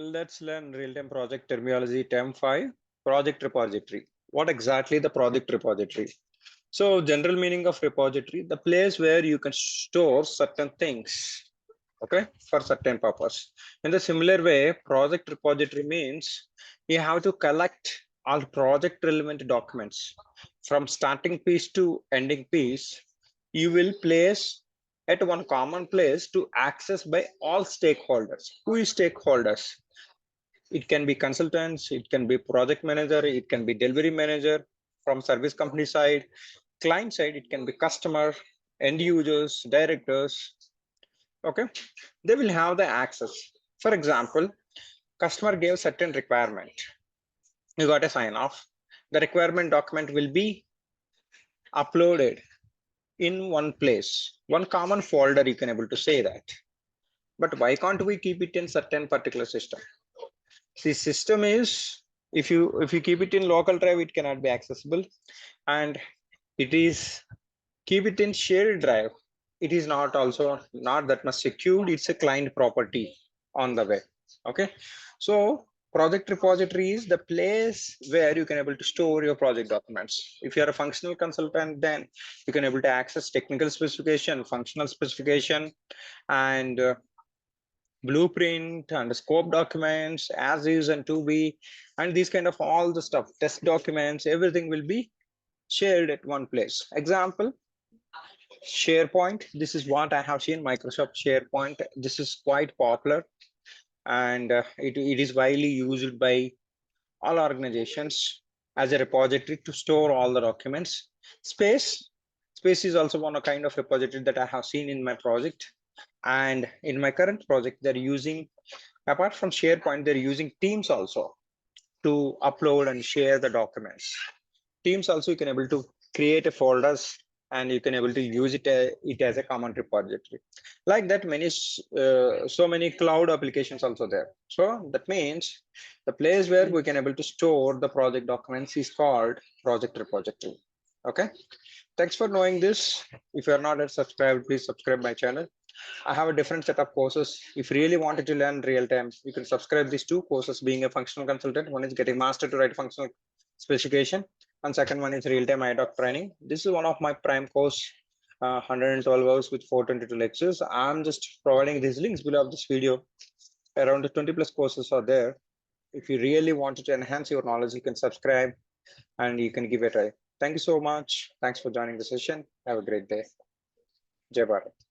Let's learn real-time project terminology term5, project repository. What exactly the project repository? So general meaning of repository, the place where you can store certain things, okay, for certain purpose. In the similar way, project repository means you have to collect all project relevant documents from starting piece to ending piece. You will place at one common place to access by all stakeholders. Who is stakeholders? It can be consultants, it can be project manager, it can be delivery manager from service company side, client side, it can be customer, end users, directors. Okay, they will have the access. For example, customer gave certain requirement. You got a sign off. The requirement document will be uploaded in one place, one common folder. You can able to say that. But why can't we keep it in certain particular system? See, system is if you keep it in local drive, it cannot be accessible, and it is keep it in shared drive. It is not also not that much secured. It's a client property on the web. Okay, so project repository is the place where you can able to store your project documents. If you are a functional consultant, then you can able to access technical specification, functional specification, and blueprint and scope documents as is and to be, and these kind of all the stuff, test documents, everything will be shared at one place. Example, SharePoint. This is what I have seen, Microsoft SharePoint. This is quite popular, and it is widely used by all organizations as a repository to store all the documents. Space is also one kind of repository that I have seen in my project. And in my current project, they're using, apart from SharePoint, they're using Teams also to upload and share the documents. Teams also, you can able to create a folders and you can able to use it as a common repository. Like that, so many cloud applications also there. So that means the place where we can able to store the project documents is called project repository. Okay. Thanks for knowing this. If you are not yet subscribed, please subscribe my channel. I have a different set of courses. If you really wanted to learn real time, you can subscribe these two courses. Being a functional consultant, one is getting master to write functional specification, and second one is real time idoc training. This is one of my prime course, 112 hours with 422 lectures. I'm just providing these links below this video. Around 20 plus courses are there. If you really wanted to enhance your knowledge, you can subscribe and you can give it a try. Thank you so much. Thanks for joining the session. Have a great day. Jai Bharat.